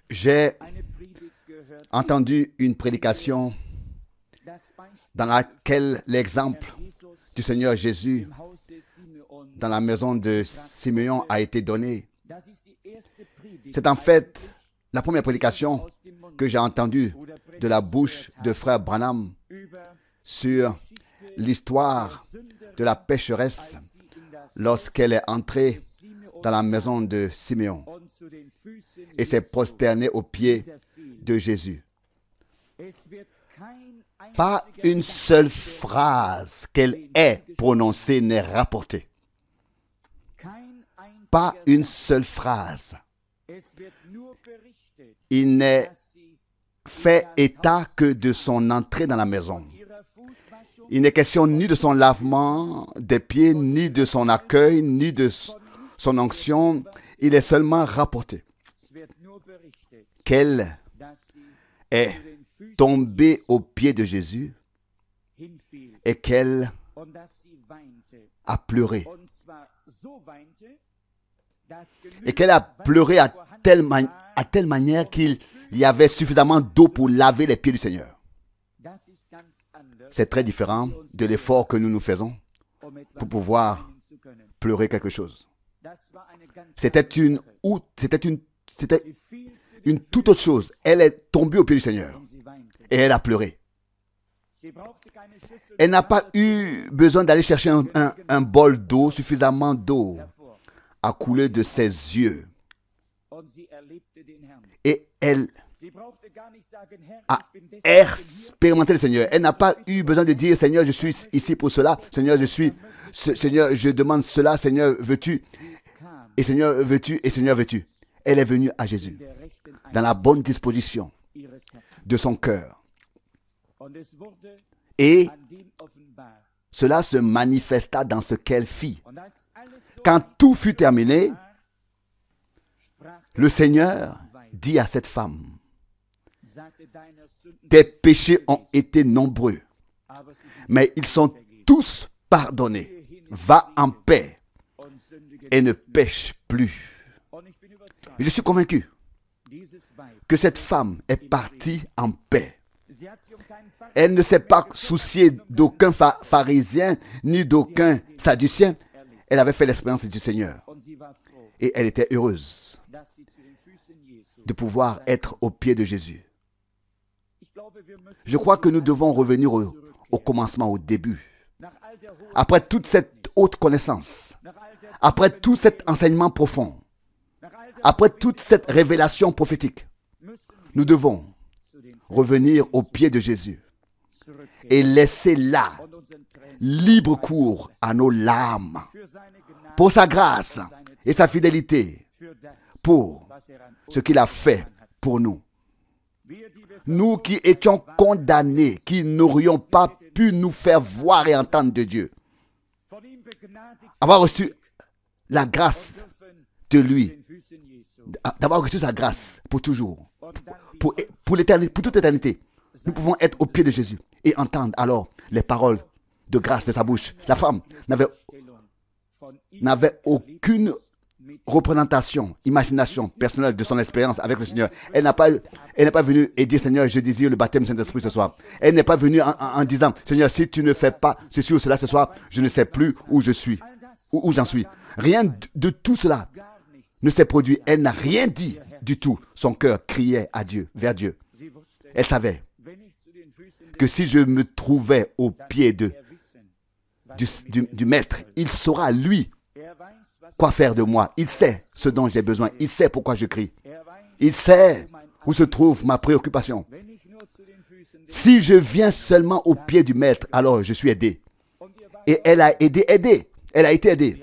J'ai entendu une prédication dans laquelle l'exemple du Seigneur Jésus dans la maison de Simeon a été donné. C'est en fait la première prédication que j'ai entendue de la bouche de frère Branham sur l'histoire de la pécheresse lorsqu'elle est entrée dans la maison de Simeon et s'est prosternée aux pieds de Jésus. Pas une seule phrase qu'elle ait prononcée n'est rapportée. Pas une seule phrase. Il n'est fait état que de son entrée dans la maison. Il n'est question ni de son lavement des pieds, ni de son accueil, ni de son onction. Il est seulement rapporté qu'elle est tombée aux pieds de Jésus et qu'elle a pleuré. Et qu'elle a pleuré à telle manière qu'il y avait suffisamment d'eau pour laver les pieds du Seigneur. C'est très différent de l'effort que nous nous faisons pour pouvoir pleurer quelque chose. C'était une toute autre chose. Elle est tombée aux pieds du Seigneur et elle a pleuré. Elle n'a pas eu besoin d'aller chercher un bol d'eau, suffisamment d'eau à couler de ses yeux. Et elle a expérimenté le Seigneur. Elle n'a pas eu besoin de dire, Seigneur, je suis ici pour cela. Seigneur, Seigneur, je demande cela. Seigneur, veux-tu? Et Seigneur, veux-tu? Et Seigneur, veux-tu? Elle est venue à Jésus dans la bonne disposition de son cœur. Et cela se manifesta dans ce qu'elle fit. Quand tout fut terminé, le Seigneur dit à cette femme, tes péchés ont été nombreux, mais ils sont tous pardonnés. Va en paix et ne pêche plus. Je suis convaincu que cette femme est partie en paix. Elle ne s'est pas souciée d'aucun pharisien ni d'aucun sadducien. Elle avait fait l'expérience du Seigneur. Et elle était heureuse de pouvoir être aux pieds de Jésus. Je crois que nous devons revenir au commencement, au début. Après toute cette haute connaissance, après tout cet enseignement profond, après toute cette révélation prophétique, nous devons revenir aux pieds de Jésus et laisser là libre cours à nos larmes pour sa grâce et sa fidélité, pour ce qu'il a fait pour nous. Nous qui étions condamnés, qui n'aurions pas pu nous faire voir et entendre de Dieu, avoir reçu la grâce de lui, d'avoir reçu sa grâce pour toujours, pour l'éternité, pour toute éternité. Nous pouvons être au pied de Jésus et entendre alors les paroles de grâce de sa bouche. La femme n'avait aucune représentation, imagination personnelle de son expérience avec le Seigneur. Elle n'est pas venue et dit, Seigneur, je désire le baptême du Saint-Esprit ce soir. Elle n'est pas venue en disant, Seigneur, si tu ne fais pas ceci ou cela ce soir, je ne sais plus où je suis, où j'en suis. Rien de tout cela ne s'est produit. Elle n'a rien dit du tout. Son cœur criait à Dieu, vers Dieu. Elle savait que si je me trouvais au pied du Maître, il saura, lui, quoi faire de moi. Il sait ce dont j'ai besoin. Il sait pourquoi je crie. Il sait où se trouve ma préoccupation. Si je viens seulement au pied du Maître, alors je suis aidé. Et elle a aidé. Elle a été aidée.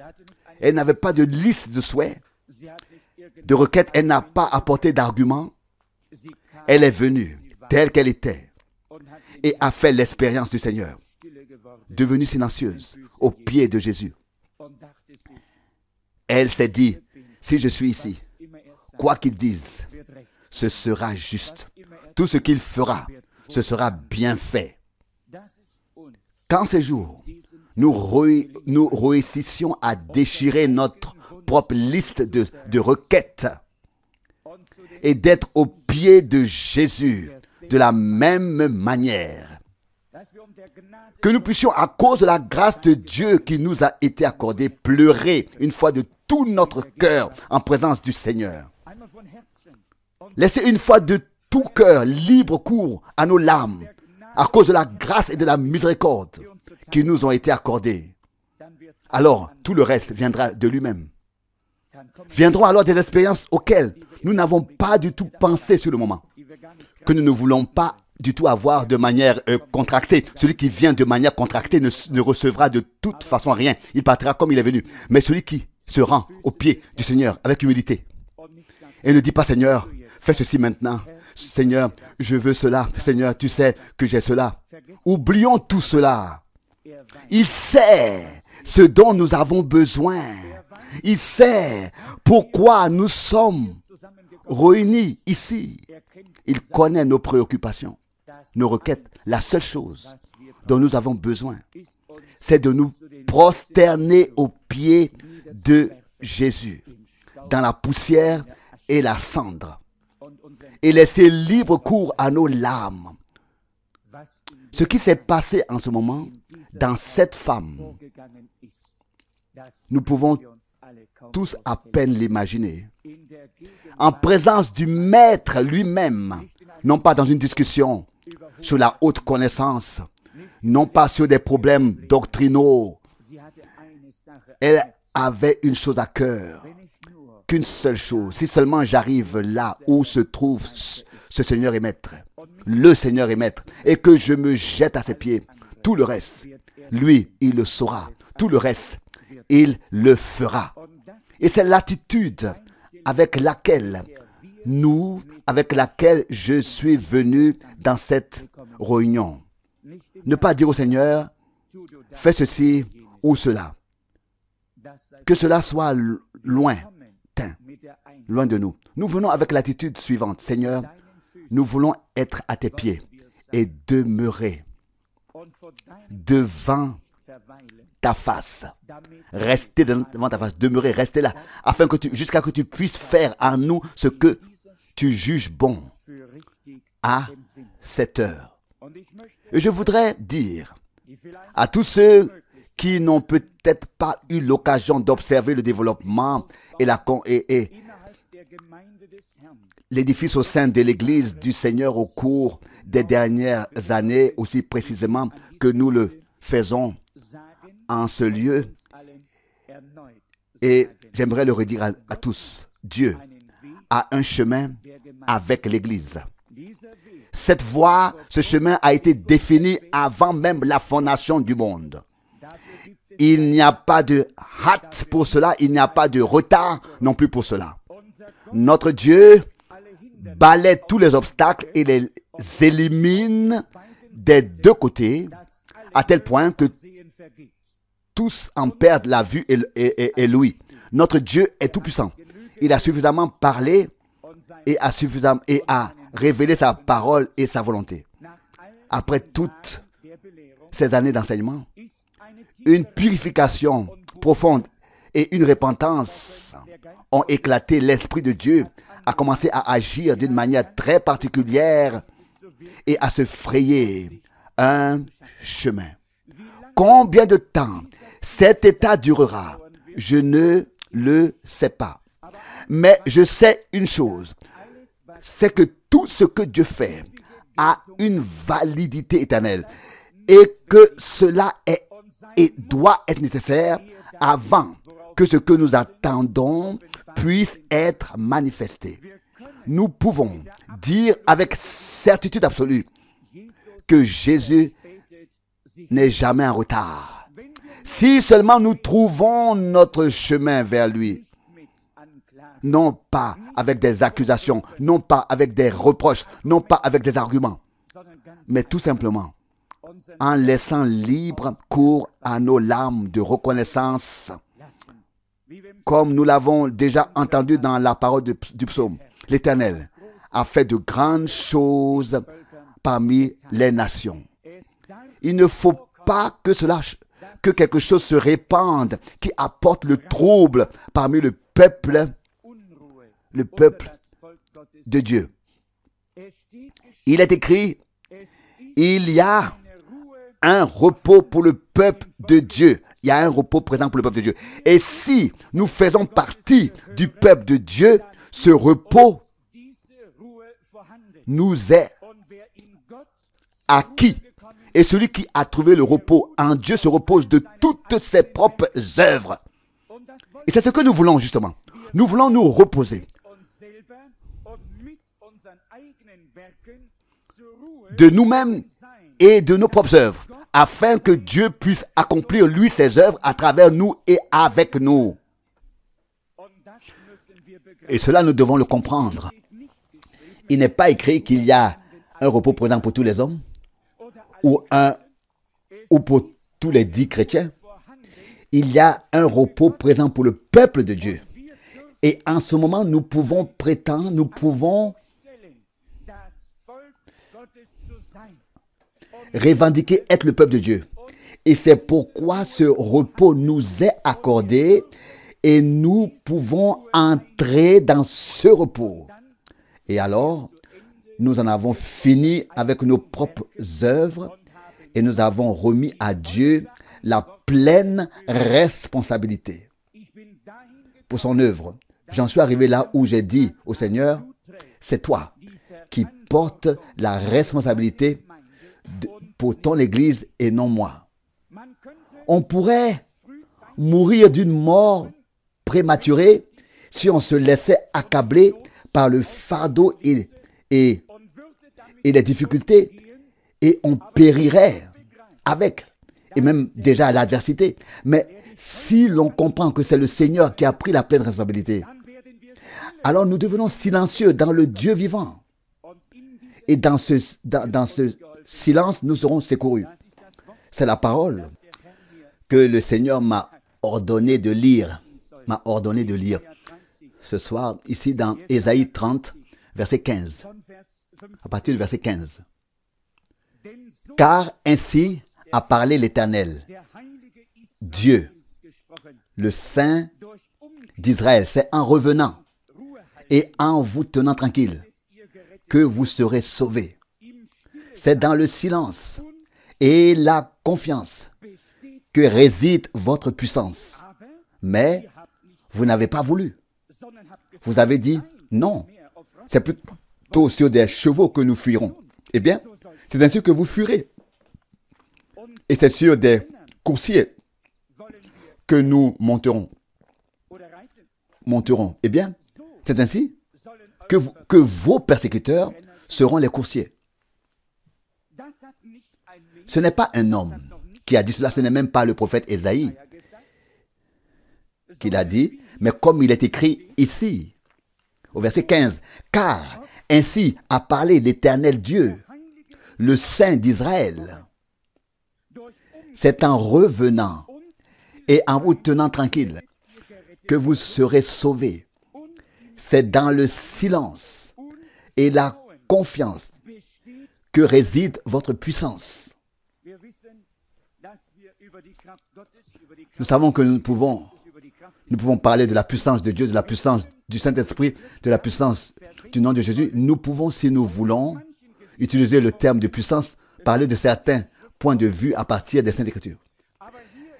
Elle n'avait pas de liste de souhaits, de requêtes. Elle n'a pas apporté d'arguments. Elle est venue telle qu'elle était et a fait l'expérience du Seigneur, devenue silencieuse aux pieds de Jésus. Elle s'est dit, si je suis ici, quoi qu'il dise, ce sera juste. Tout ce qu'il fera, ce sera bien fait. Quand ces jours, nous réussissions à déchirer notre propre liste de requêtes et d'être au pied de Jésus de la même manière. Que nous puissions, à cause de la grâce de Dieu qui nous a été accordée, pleurer une fois de tout notre cœur en présence du Seigneur. Laissez une fois de tout cœur libre cours à nos larmes à cause de la grâce et de la miséricorde qui nous ont été accordées. Alors, tout le reste viendra de lui-même. Viendront alors des expériences auxquelles nous n'avons pas du tout pensé sur le moment, que nous ne voulons pas du tout avoir de manière contractée. Celui qui vient de manière contractée ne recevra de toute façon rien. Il partira comme il est venu. Mais celui qui se rend au pied du Seigneur avec humilité et ne dit pas, Seigneur, fais ceci maintenant. Seigneur, je veux cela. Seigneur, tu sais que j'ai cela. Oublions tout cela. Il sait ce dont nous avons besoin. Il sait pourquoi nous sommes réunis ici. Il connaît nos préoccupations, nos requêtes. La seule chose dont nous avons besoin, c'est de nous prosterner aux pieds de Jésus, dans la poussière et la cendre, et laisser libre cours à nos larmes. Ce qui s'est passé en ce moment dans cette femme, nous pouvons tous à peine l'imaginer. En présence du Maître lui-même, non pas dans une discussion sur la haute connaissance, non pas sur des problèmes doctrinaux. Elle avait une chose à cœur, qu'une seule chose. Si seulement j'arrive là où se trouve ce Seigneur et Maître, le Seigneur et Maître, et que je me jette à ses pieds, tout le reste, lui, il le saura. Tout le reste, il le fera. Et c'est l'attitude avec laquelle je suis venu dans cette réunion. Ne pas dire au Seigneur, fais ceci ou cela. Que cela soit loin de nous. Nous venons avec l'attitude suivante. Seigneur, nous voulons être à tes pieds et demeurer devant ta face. Rester devant ta face, demeurer, rester là, afin que jusqu'à que tu puisses faire en nous ce que tu juges bon à cette heure. Et je voudrais dire à tous ceux qui n'ont peut-être pas eu l'occasion d'observer le développement et l'édifice au sein de l'Église du Seigneur au cours des dernières années, aussi précisément que nous le faisons en ce lieu, et j'aimerais le redire à tous, Dieu a un chemin avec l'Église. Cette voie, ce chemin a été défini avant même la fondation du monde. Il n'y a pas de hâte pour cela, il n'y a pas de retard non plus pour cela. Notre Dieu balaie tous les obstacles et les élimine des deux côtés, à tel point que tous en perdent la vue et l'ouïe. Notre Dieu est tout-puissant. Il a suffisamment parlé et a révélé sa parole et sa volonté. Après toutes ces années d'enseignement, une purification profonde et une repentance ont éclaté. L'Esprit de Dieu a commencé à agir d'une manière très particulière et à se frayer un chemin. Combien de temps cet état durera? Je ne le sais pas. Mais je sais une chose, c'est que tout ce que Dieu fait a une validité éternelle et que cela est et doit être nécessaire avant que ce que nous attendons puisse être manifesté. Nous pouvons dire avec certitude absolue que Jésus n'est jamais en retard. Si seulement nous trouvons notre chemin vers lui, non pas avec des accusations, non pas avec des reproches, non pas avec des arguments, mais tout simplement en laissant libre cours à nos larmes de reconnaissance, comme nous l'avons déjà entendu dans la parole du psaume. L'Éternel a fait de grandes choses parmi les nations. Il ne faut pas que quelque chose se répande qui apporte le trouble parmi le peuple de Dieu. Il est écrit, il y a un repos pour le peuple de Dieu. Il y a un repos présent pour le peuple de Dieu. Et si nous faisons partie du peuple de Dieu, ce repos nous est acquis. Et celui qui a trouvé le repos en Dieu se repose de toutes ses propres œuvres. Et c'est ce que nous voulons justement. Nous voulons nous reposer de nous-mêmes et de nos propres œuvres, afin que Dieu puisse accomplir lui ses œuvres à travers nous et avec nous. Et cela, nous devons le comprendre. Il n'est pas écrit qu'il y a un repos présent pour tous les hommes ou pour tous les 10 chrétiens. Il y a un repos présent pour le peuple de Dieu. Et en ce moment, nous pouvons prétendre, nous pouvons revendiquer être le peuple de Dieu. Et c'est pourquoi ce repos nous est accordé et nous pouvons entrer dans ce repos. Et alors, nous en avons fini avec nos propres œuvres et nous avons remis à Dieu la pleine responsabilité pour son œuvre. J'en suis arrivé là où j'ai dit au Seigneur, c'est toi qui portes la responsabilité pour ton Église et non moi. On pourrait mourir d'une mort prématurée si on se laissait accabler par le fardeau et les difficultés, et on périrait avec, et même déjà à l'adversité. Mais si l'on comprend que c'est le Seigneur qui a pris la pleine responsabilité, alors nous devenons silencieux dans le Dieu vivant. Et dans ce silence, nous serons secourus. C'est la parole que le Seigneur m'a ordonné de lire. Ce soir, ici dans Ésaïe 30, verset 15. À partir du verset 15. Car ainsi a parlé l'Éternel, Dieu, le Saint d'Israël. C'est en revenant et en vous tenant tranquille que vous serez sauvés. C'est dans le silence et la confiance que réside votre puissance. Mais vous n'avez pas voulu. Vous avez dit non. C'est plutôt sur des chevaux que nous fuirons. Eh bien, c'est ainsi que vous fuirez. Et c'est sur des coursiers que nous monterons. Eh bien, c'est ainsi que vos persécuteurs seront les coursiers. Ce n'est pas un homme qui a dit cela, ce n'est même pas le prophète Ésaïe qui l'a dit, mais comme il est écrit ici, au verset 15, « Car ainsi a parlé l'Éternel Dieu, le Saint d'Israël. C'est en revenant et en vous tenant tranquille que vous serez sauvés. C'est dans le silence et la confiance que réside votre puissance. » Nous savons que nous pouvons parler de la puissance de Dieu, de la puissance du Saint-Esprit, de la puissance du nom de Jésus. Nous pouvons, si nous voulons, utiliser le terme de puissance, parler de certains points de vue à partir des Saintes Écritures.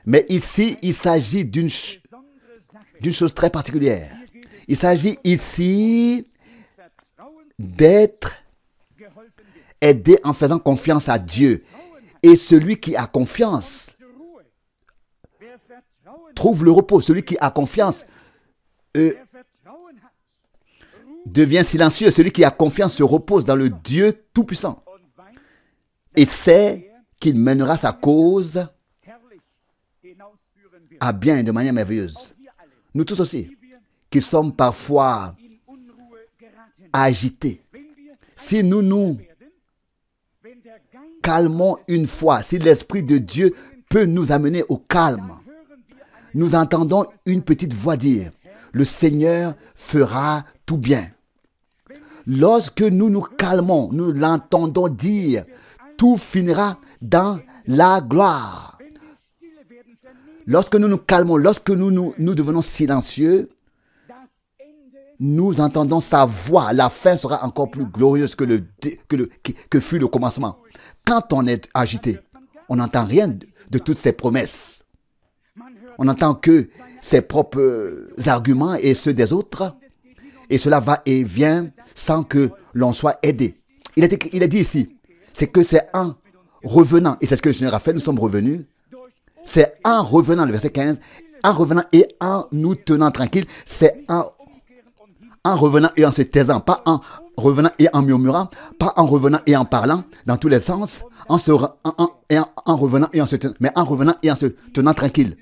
Mais ici, il s'agit d'une chose très particulière. Il s'agit ici d'être aidé en faisant confiance à Dieu. Et celui qui a confiance trouve le repos. Celui qui a confiance devient silencieux. Celui qui a confiance se repose dans le Dieu Tout-Puissant et sait qu'il mènera sa cause à bien et de manière merveilleuse. Nous tous aussi, qui sommes parfois agités, si nous nous calmons une fois, si l'Esprit de Dieu peut nous amener au calme, nous entendons une petite voix dire, « Le Seigneur fera tout bien. » Lorsque nous nous calmons, nous l'entendons dire, « Tout finira dans la gloire. » Lorsque nous nous calmons, lorsque nous devenons silencieux, nous entendons sa voix, la fin sera encore plus glorieuse que fut le commencement. Quand on est agité, on n'entend rien de toutes ces promesses. On n'entend que ses propres arguments et ceux des autres. Et cela va et vient sans que l'on soit aidé. Il est dit ici, c'est que c'est en revenant, et c'est ce que le Seigneur a fait, nous sommes revenus. C'est en revenant, le verset 15, en revenant et en nous tenant tranquilles, c'est en revenant et en se taisant, pas en revenant et en murmurant, pas en revenant et en parlant, dans tous les sens, en revenant et en se tenant, mais en revenant et en se tenant tranquille.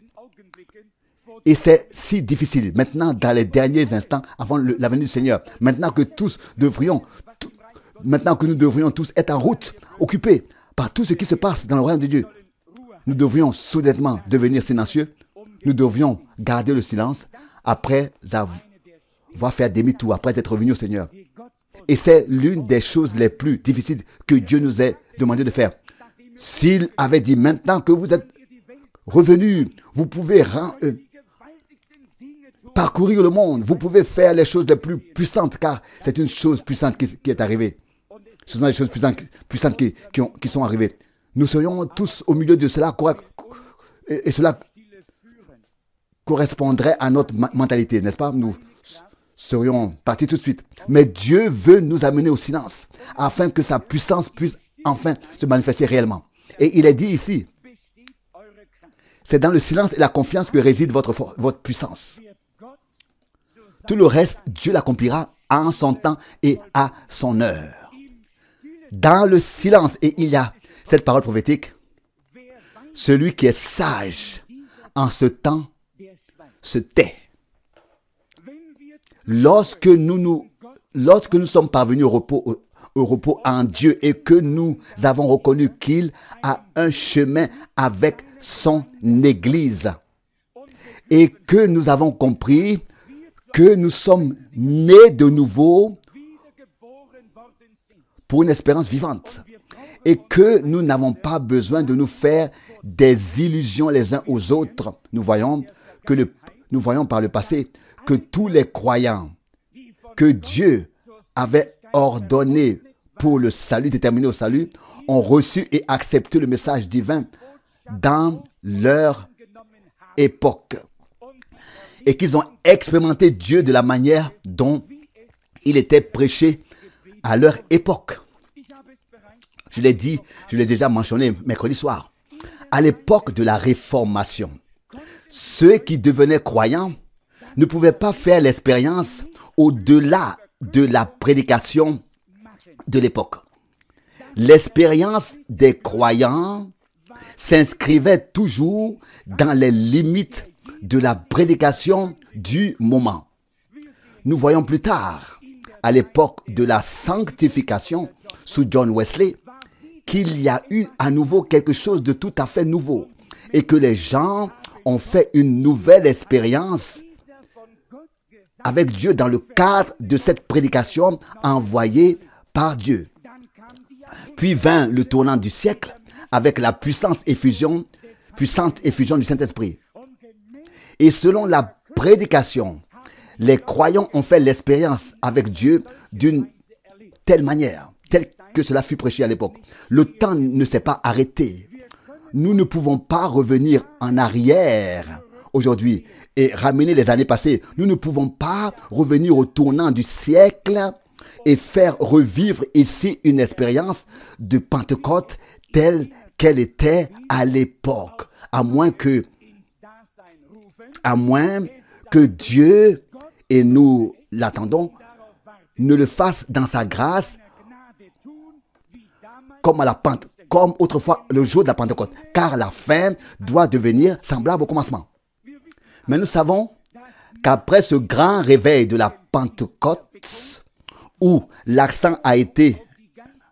Et c'est si difficile, maintenant, dans les derniers instants, avant la venue du Seigneur, maintenant que nous devrions tous être en route, occupés par tout ce qui se passe dans le royaume de Dieu, nous devrions soudainement devenir silencieux, nous devrions garder le silence après avoir fait demi-tour, après être revenus au Seigneur. Et c'est l'une des choses les plus difficiles que Dieu nous ait demandé de faire. S'il avait dit, maintenant que vous êtes revenus, vous pouvez parcourir le monde, vous pouvez faire les choses les plus puissantes, car c'est une chose puissante qui est arrivée. Ce sont les choses puissantes qui sont arrivées. Nous serions tous au milieu de cela, et cela correspondrait à notre mentalité, n'est-ce pas? Nous serions partis tout de suite. Mais Dieu veut nous amener au silence, afin que sa puissance puisse enfin se manifester réellement. Et il est dit ici, c'est dans le silence et la confiance que réside votre puissance. Tout le reste, Dieu l'accomplira en son temps et à son heure. Dans le silence, et il y a cette parole prophétique, celui qui est sage en ce temps se tait. Lorsque nous sommes parvenus au repos en Dieu et que nous avons reconnu qu'il a un chemin avec son Église et que nous avons compris que nous sommes nés de nouveau pour une espérance vivante et que nous n'avons pas besoin de nous faire des illusions les uns aux autres. Nous voyons par le passé que tous les croyants que Dieu avait ordonnés pour le salut, déterminés au salut, ont reçu et accepté le message divin dans leur époque. Et qu'ils ont expérimenté Dieu de la manière dont il était prêché à leur époque. Je l'ai déjà mentionné mercredi soir. À l'époque de la Réformation, ceux qui devenaient croyants ne pouvaient pas faire l'expérience au-delà de la prédication de l'époque. L'expérience des croyants s'inscrivait toujours dans les limites de la prédication du moment. Nous voyons plus tard, à l'époque de la sanctification sous John Wesley, qu'il y a eu à nouveau quelque chose de tout à fait nouveau et que les gens ont fait une nouvelle expérience avec Dieu dans le cadre de cette prédication envoyée par Dieu. Puis vint le tournant du siècle avec la puissante effusion du Saint-Esprit. Et selon la prédication, les croyants ont fait l'expérience avec Dieu d'une telle manière, telle que cela fut prêché à l'époque. Le temps ne s'est pas arrêté. Nous ne pouvons pas revenir en arrière aujourd'hui et ramener les années passées. Nous ne pouvons pas revenir au tournant du siècle et faire revivre ici une expérience de Pentecôte telle qu'elle était à l'époque. À moins que Dieu, et nous l'attendons, ne le fasse dans sa grâce comme autrefois le jour de la Pentecôte. Car la fin doit devenir semblable au commencement. Mais nous savons qu'après ce grand réveil de la Pentecôte, où l'accent a été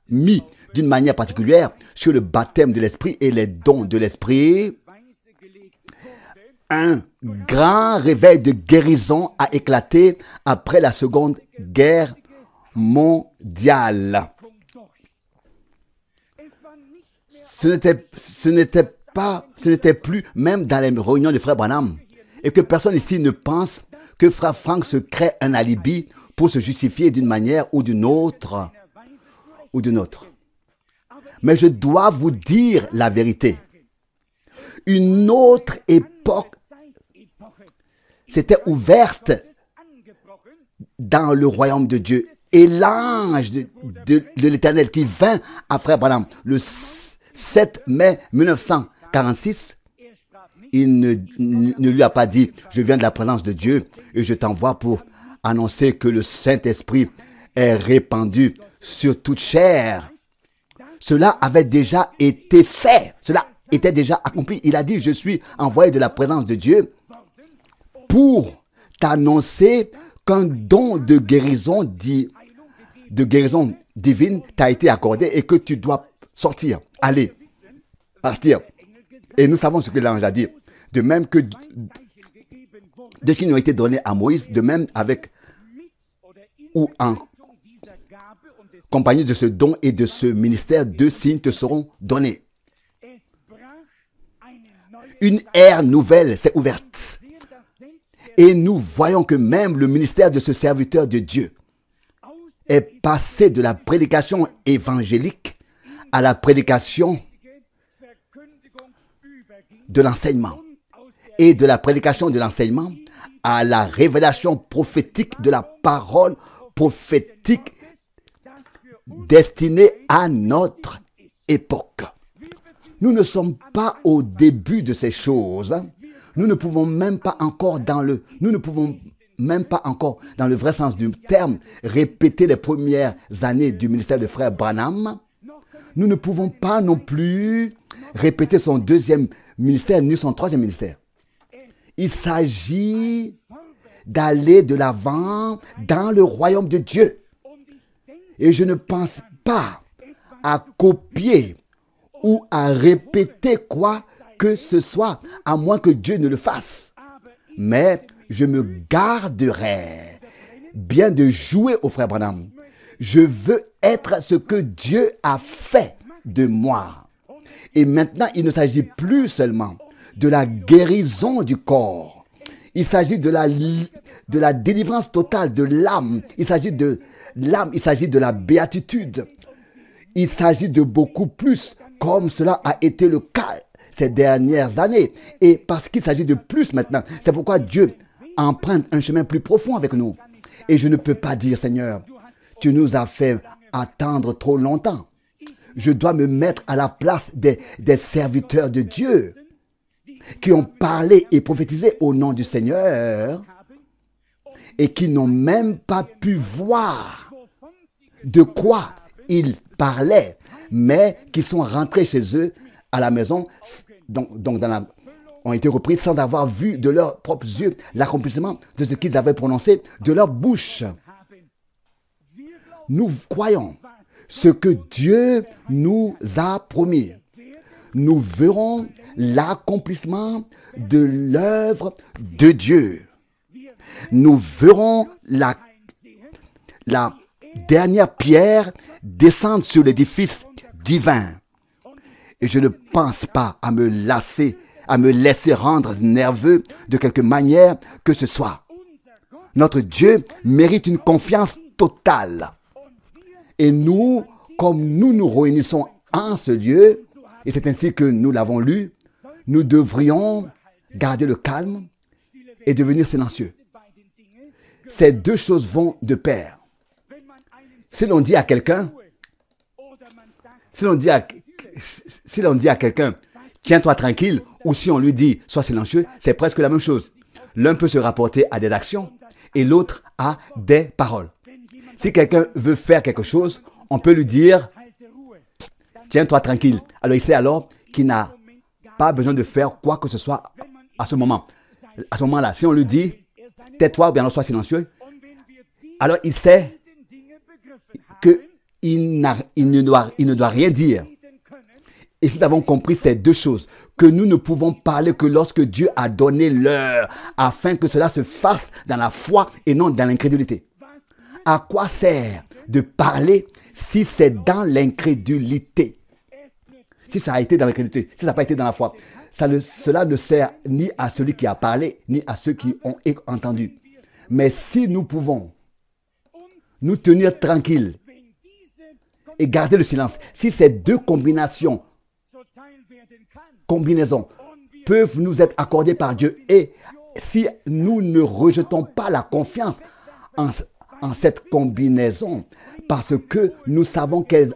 mis d'une manière particulière sur le baptême de l'Esprit et les dons de l'Esprit, un grand réveil de guérison a éclaté après la Seconde Guerre mondiale. Ce n'était plus même dans les réunions de Frère Branham, et que personne ici ne pense que Frère Frank se crée un alibi pour se justifier d'une manière ou d'une autre, Mais je dois vous dire la vérité. Une autre époque s'était ouverte dans le royaume de Dieu. Et l'ange de l'Éternel qui vint à Frère Branham le 7 mai 1946, il ne lui a pas dit « Je viens de la présence de Dieu et je t'envoie pour annoncer que le Saint-Esprit est répandu sur toute chair. » Cela avait déjà été fait. Cela était déjà accompli. Il a dit « Je suis envoyé de la présence de Dieu pour t'annoncer qu'un don de guérison divine t'a été accordé et que tu dois sortir, aller, partir. » Et nous savons ce que l'ange a dit. De même que deux signes ont été donnés à Moïse, de même avec ou en compagnie de ce don et de ce ministère, deux signes te seront donnés. Une ère nouvelle s'est ouverte. Et nous voyons que même le ministère de ce serviteur de Dieu est passé de la prédication évangélique à la prédication de l'enseignement. Et de la prédication de l'enseignement à la révélation prophétique de la parole prophétique destinée à notre époque. Nous ne sommes pas au début de ces choses. Nous ne pouvons même pas encore dans le vrai sens du terme répéter les premières années du ministère de Frère Branham. Nous ne pouvons pas non plus répéter son deuxième ministère ni son troisième ministère. Il s'agit d'aller de l'avant dans le royaume de Dieu. Et je ne pense pas à copier ou à répéter quoi que ce soit, à moins que Dieu ne le fasse. Mais je me garderai bien de jouer au frère Branham. Je veux être ce que Dieu a fait de moi. Et maintenant, il ne s'agit plus seulement de la guérison du corps. Il s'agit de la délivrance totale de l'âme. Il s'agit de l'âme, il s'agit de la béatitude. Il s'agit de beaucoup plus, comme cela a été le cas ces dernières années. Et parce qu'il s'agit de plus maintenant, c'est pourquoi Dieu emprunte un chemin plus profond avec nous. Et je ne peux pas dire, Seigneur, tu nous as fait attendre trop longtemps. Je dois me mettre à la place des serviteurs de Dieu qui ont parlé et prophétisé au nom du Seigneur et qui n'ont même pas pu voir de quoi ils parlaient, mais qui sont rentrés chez eux à la maison, ont été repris sans avoir vu de leurs propres yeux l'accomplissement de ce qu'ils avaient prononcé de leur bouche. Nous croyons ce que Dieu nous a promis. Nous verrons l'accomplissement de l'œuvre de Dieu. Nous verrons la dernière pierre descendre sur l'édifice divin. Et je ne pense pas à me laisser rendre nerveux de quelque manière que ce soit. Notre Dieu mérite une confiance totale. Et nous, comme nous nous réunissons en ce lieu, et c'est ainsi que nous l'avons lu, nous devrions garder le calme et devenir silencieux. Ces deux choses vont de pair. Si l'on dit à quelqu'un, tiens-toi tranquille, ou si on lui dit, sois silencieux, c'est presque la même chose. L'un peut se rapporter à des actions et l'autre à des paroles. Si quelqu'un veut faire quelque chose, on peut lui dire, tiens-toi tranquille. Alors il sait alors qu'il n'a pas besoin de faire quoi que ce soit à ce moment. À ce moment-là, si on lui dit, tais-toi ou bien sois silencieux, alors il sait qu'il ne doit rien dire. Et si nous avons compris ces deux choses, que nous ne pouvons parler que lorsque Dieu a donné l'heure, afin que cela se fasse dans la foi et non dans l'incrédulité. À quoi sert de parler si c'est dans l'incrédulité? Si ça a été dans l'incrédulité, si ça n'a pas été dans la foi, cela ne sert ni à celui qui a parlé, ni à ceux qui ont entendu. Mais si nous pouvons nous tenir tranquilles et garder le silence. Si ces deux combinaisons peuvent nous être accordées par Dieu et si nous ne rejetons pas la confiance en cette combinaison parce que nous savons qu'elle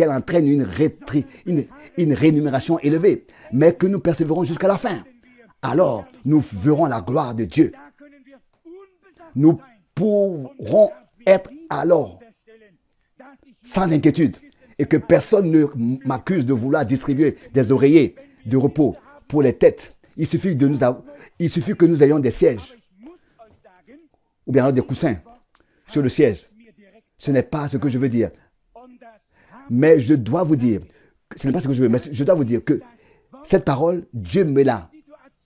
entraîne une rémunération élevée, mais que nous persévérons jusqu'à la fin, alors nous verrons la gloire de Dieu. Nous pourrons être alors sans inquiétude et que personne ne m'accuse de vouloir distribuer des oreillers de repos pour les têtes. Il suffit que nous ayons des sièges ou bien alors des coussins sur le siège. Ce n'est pas ce que je veux dire. Mais je dois vous dire, ce n'est pas ce que je veux, mais je dois vous dire que cette parole, Dieu me l'a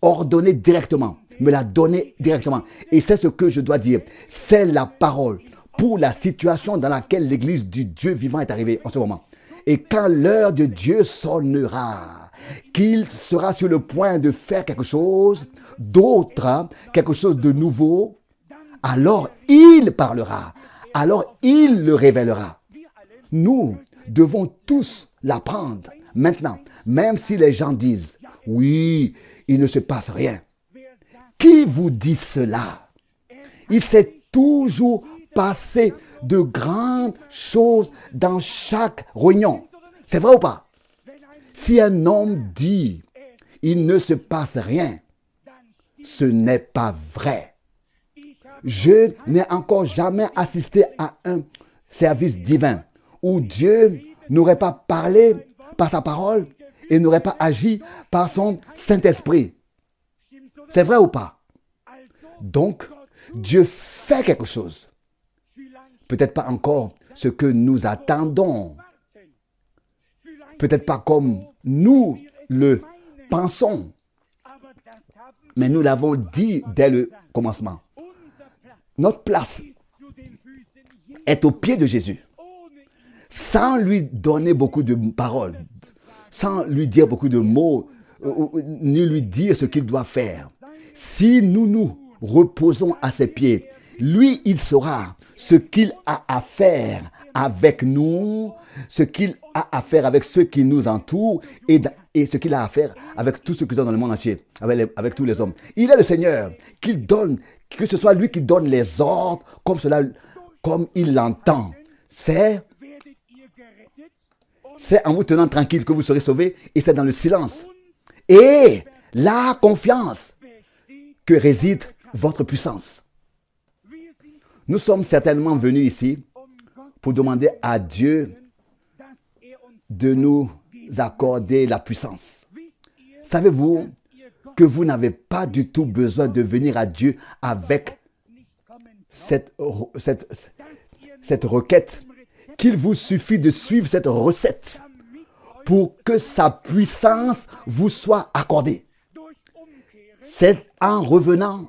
ordonnée directement, me l'a donnée directement. Et c'est ce que je dois dire. C'est la parole pour la situation dans laquelle l'Église du Dieu vivant est arrivée en ce moment. Et quand l'heure de Dieu sonnera, qu'il sera sur le point de faire quelque chose d'autre, quelque chose de nouveau, alors il parlera, alors il le révélera. Nous devons tous l'apprendre maintenant, même si les gens disent, oui, il ne se passe rien. Qui vous dit cela? Il s'est toujours passé de grandes choses dans chaque réunion. C'est vrai ou pas? Si un homme dit, il ne se passe rien, ce n'est pas vrai. Je n'ai encore jamais assisté à un service divin où Dieu n'aurait pas parlé par sa parole et n'aurait pas agi par son Saint-Esprit. C'est vrai ou pas? Donc, Dieu fait quelque chose. Peut-être pas encore ce que nous attendons. Peut-être pas comme nous le pensons. Mais nous l'avons dit dès le commencement. Notre place est au pied de Jésus. Sans lui donner beaucoup de paroles, sans lui dire beaucoup de mots, ni lui dire ce qu'il doit faire. Si nous nous reposons à ses pieds, lui, il saura ce qu'il a à faire avec nous, ce qu'il a à faire avec ceux qui nous entourent et ce qu'il a à faire avec tous ceux qui sont dans le monde entier, avec tous les hommes. Il est le Seigneur qu'il donne, que ce soit lui qui donne les ordres comme il l'entend. C'est en vous tenant tranquille que vous serez sauvés et c'est dans le silence et la confiance que réside votre puissance. Nous sommes certainement venus ici pour demander à Dieu de nous accorder la puissance. Savez-vous que vous n'avez pas du tout besoin de venir à Dieu avec cette requête, qu'il vous suffit de suivre cette recette pour que sa puissance vous soit accordée. C'est en revenant,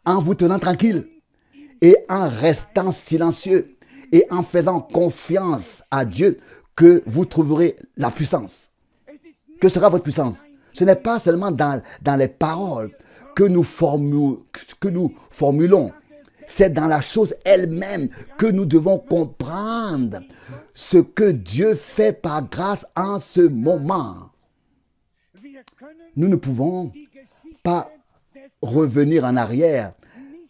en vous tenant tranquille et en restant silencieux et en faisant confiance à Dieu que vous trouverez la puissance. Que sera votre puissance? Ce n'est pas seulement dans les paroles que nous formulons. C'est dans la chose elle-même que nous devons comprendre ce que Dieu fait par grâce en ce moment. Nous ne pouvons pas revenir en arrière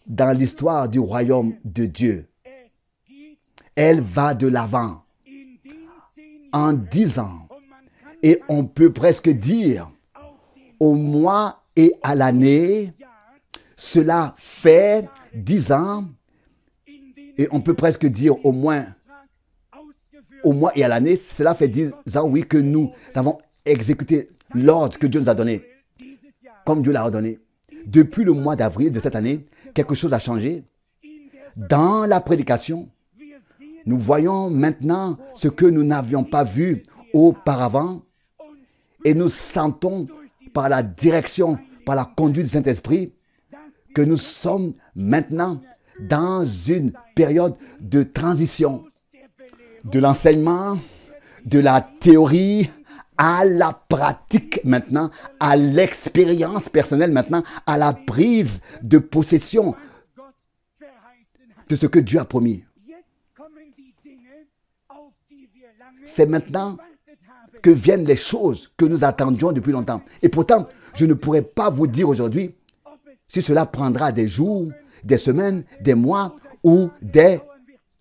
dans l'histoire du royaume de Dieu. Elle va de l'avant en 10 ans. Et on peut presque dire au mois et à l'année, cela fait 10 ans. Et on peut presque dire au mois et à l'année, cela fait 10 ans, oui, que nous avons exécuté l'ordre que Dieu nous a donné, comme Dieu l'a ordonné. Depuis le mois d'avril de cette année, quelque chose a changé. Dans la prédication, nous voyons maintenant ce que nous n'avions pas vu auparavant et nous sentons par la direction, par la conduite du Saint-Esprit que nous sommes maintenant dans une période de transition de l'enseignement, de la théorie à la pratique maintenant, à l'expérience personnelle maintenant, à la prise de possession de ce que Dieu a promis. C'est maintenant que viennent les choses que nous attendions depuis longtemps. Et pourtant, je ne pourrais pas vous dire aujourd'hui si cela prendra des jours, des semaines, des mois ou des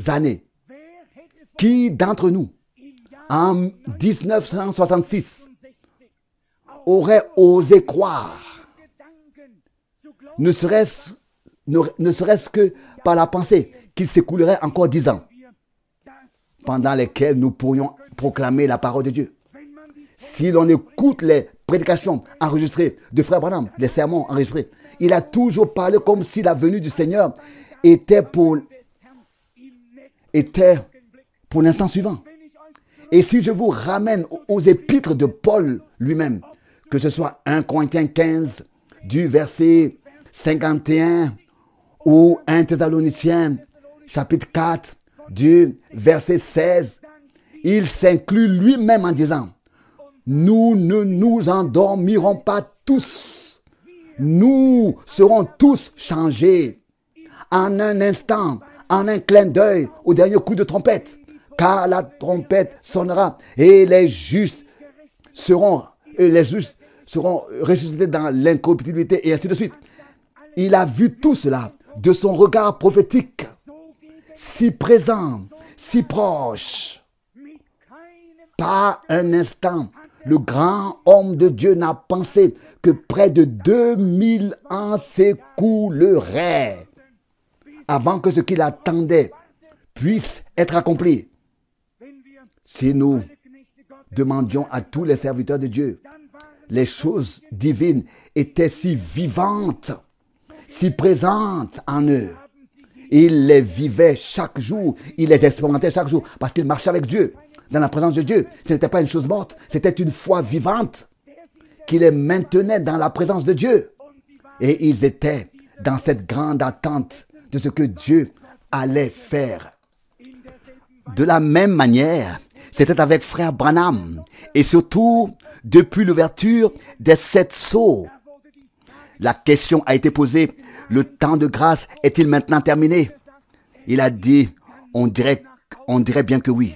années. Qui d'entre nous, en 1966, aurait osé croire, ne serait-ce que par la pensée, qu'il s'écoulerait encore 10 ans, pendant lesquels nous pourrions proclamer la parole de Dieu? Si l'on écoute les prédications enregistrées de Frère Branham, les sermons enregistrés, il a toujours parlé comme si la venue du Seigneur était pour l'instant suivant. Et si je vous ramène aux épîtres de Paul lui-même, que ce soit 1 Corinthiens 15, du verset 51, ou 1 Thessaloniciens, chapitre 4, du verset 16, il s'inclut lui-même en disant: nous ne nous endormirons pas tous. Nous serons tous changés en un instant, en un clin d'œil, au dernier coup de trompette. Car la trompette sonnera et les justes seront ressuscités dans l'incorruptibilité, et ainsi de suite. Il a vu tout cela de son regard prophétique, si présent, si proche. Pas un instant, le grand homme de Dieu n'a pensé que près de 2000 ans s'écouleraient avant que ce qu'il attendait puisse être accompli. Si nous demandions à tous les serviteurs de Dieu, les choses divines étaient si vivantes, si présentes en eux. Ils les vivaient chaque jour, ils les expérimentaient chaque jour, parce qu'ils marchaient avec Dieu, dans la présence de Dieu. Ce n'était pas une chose morte, c'était une foi vivante qui les maintenait dans la présence de Dieu. Et ils étaient dans cette grande attente de ce que Dieu allait faire. De la même manière, c'était avec Frère Branham, et surtout depuis l'ouverture des 7 sceaux. La question a été posée: le temps de grâce est-il maintenant terminé? Il a dit: on dirait bien que oui.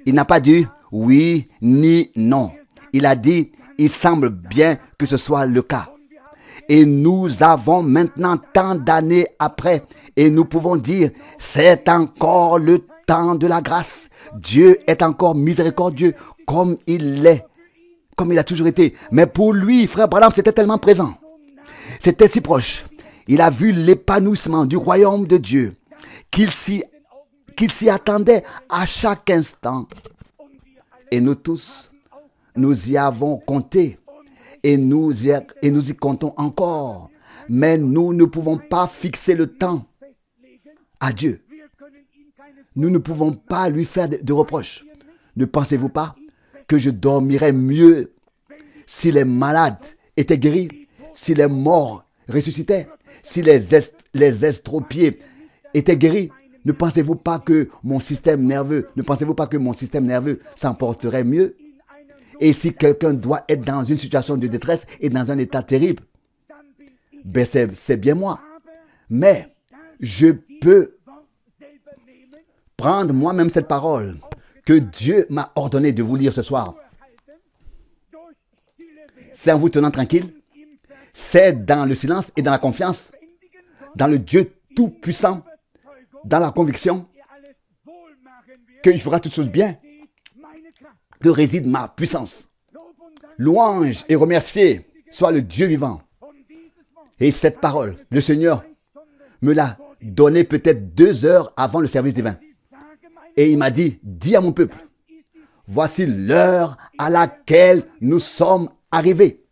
Il n'a pas dit oui ni non. Il a dit: il semble bien que ce soit le cas. Et nous avons maintenant tant d'années après, et nous pouvons dire: c'est encore le temps de la grâce. Dieu est encore miséricordieux comme il l'est, comme il a toujours été. Mais pour lui, Frère Branham, c'était tellement présent. C'était si proche. Il a vu l'épanouissement du royaume de Dieu, qu'il s'y attendait à chaque instant. Et nous tous, nous y avons compté. Et nous y comptons encore. Mais nous ne pouvons pas fixer le temps à Dieu. Nous ne pouvons pas lui faire de reproches. Ne pensez-vous pas que je dormirais mieux si les malades étaient guéris, si les morts ressuscitaient, si les estropiés étaient guéris? Ne pensez-vous pas que mon système nerveux s'en porterait mieux? Et si quelqu'un doit être dans une situation de détresse et dans un état terrible, ben c'est bien moi. Mais je peux prendre moi-même cette parole que Dieu m'a ordonné de vous lire ce soir. C'est en vous tenant tranquille. C'est dans le silence et dans la confiance, dans le Dieu tout-puissant, dans la conviction qu'il fera toutes choses bien, que réside ma puissance. Louange et remercié soit le Dieu vivant. Et cette parole, le Seigneur me l'a donnée peut-être 2 heures avant le service divin. Et il m'a dit: dis à mon peuple, voici l'heure à laquelle nous sommes arrivés.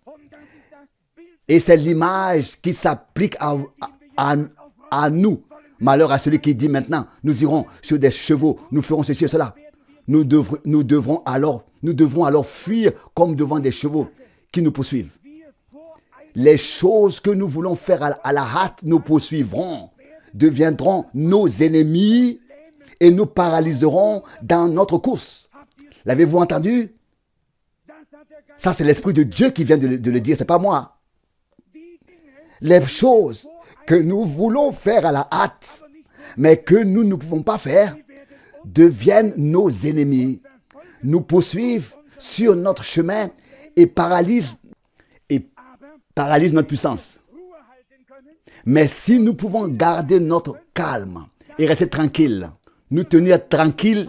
Et c'est l'image qui s'applique à nous. Malheur à celui qui dit maintenant: nous irons sur des chevaux, nous ferons ceci et cela. Nous devrons alors fuir comme devant des chevaux qui nous poursuivent. Les choses que nous voulons faire à la hâte nous poursuivront, deviendront nos ennemis et nous paralyseront dans notre course. L'avez-vous entendu? Ça, c'est l'Esprit de Dieu qui vient de le dire, ce n'est pas moi. Les choses que nous voulons faire à la hâte, mais que nous ne pouvons pas faire, deviennent nos ennemis, nous poursuivent sur notre chemin et paralysent notre puissance. Mais si nous pouvons garder notre calme et rester tranquille, nous tenir tranquilles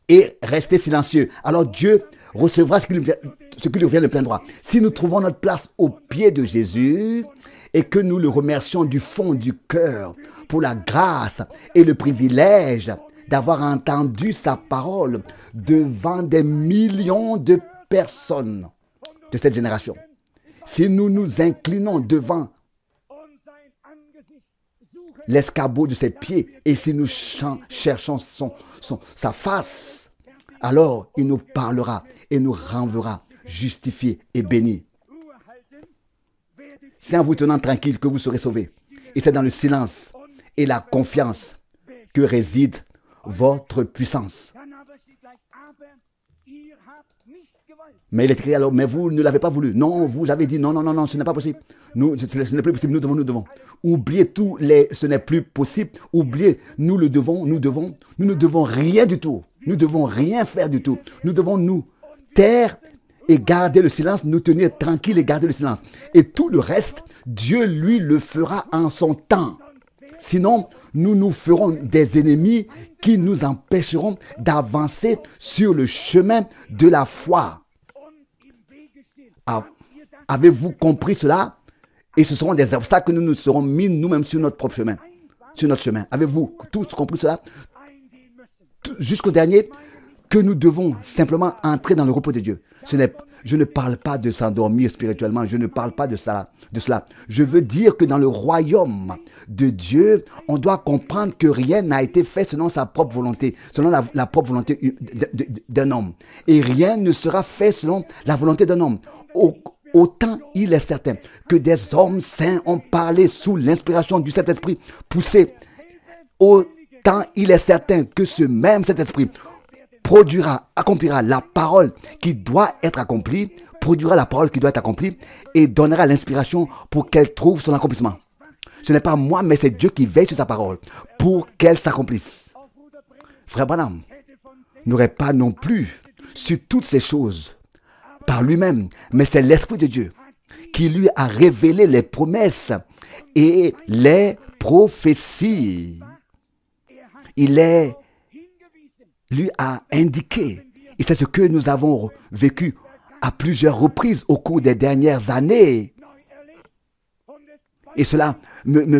et rester silencieux, alors Dieu recevra ce qui lui revient de plein droit. Si nous trouvons notre place au pied de Jésus et que nous le remercions du fond du cœur pour la grâce et le privilège d'avoir entendu sa parole devant des millions de personnes de cette génération, si nous nous inclinons devant l'escabeau de ses pieds et si nous cherchons sa face, alors il nous parlera et nous renverra justifiés et bénis. C'est en vous tenant tranquille que vous serez sauvés. Et c'est dans le silence et la confiance que réside votre puissance. Mais il est écrit alors, mais vous ne l'avez pas voulu. Non, vous avez dit non, non, non, non, ce n'est pas possible. Ce n'est plus possible, nous devons. Oubliez ce n'est plus possible. Oubliez, nous ne devons rien du tout. Nous ne devons rien faire du tout. Nous devons nous taire et garder le silence, nous tenir tranquilles et garder le silence. Et tout le reste, Dieu, lui, le fera en son temps. Sinon, nous nous ferons des ennemis qui nous empêcheront d'avancer sur le chemin de la foi. Avez-vous compris cela? Et ce seront des obstacles que nous nous serons mis nous-mêmes sur notre propre chemin. Sur notre chemin. Avez-vous tous compris cela? Jusqu'au dernier, que nous devons simplement entrer dans le repos de Dieu. Je ne parle pas de s'endormir spirituellement, je ne parle pas de cela. Je veux dire que dans le royaume de Dieu, on doit comprendre que rien n'a été fait selon sa propre volonté, selon la propre volonté d'un homme. Et rien ne sera fait selon la volonté d'un homme. Autant il est certain que des hommes saints ont parlé sous l'inspiration du Saint-Esprit poussé, autant il est certain que ce même Saint-Esprit accomplira la parole qui doit être accomplie, produira la parole qui doit être accomplie et donnera l'inspiration pour qu'elle trouve son accomplissement. Ce n'est pas moi, mais c'est Dieu qui veille sur sa parole pour qu'elle s'accomplisse. Frère Branham n'aurait pas non plus su toutes ces choses par lui-même, mais c'est l'Esprit de Dieu qui lui a révélé les promesses et les prophéties. Lui a indiqué, et c'est ce que nous avons vécu à plusieurs reprises au cours des dernières années. Et cela me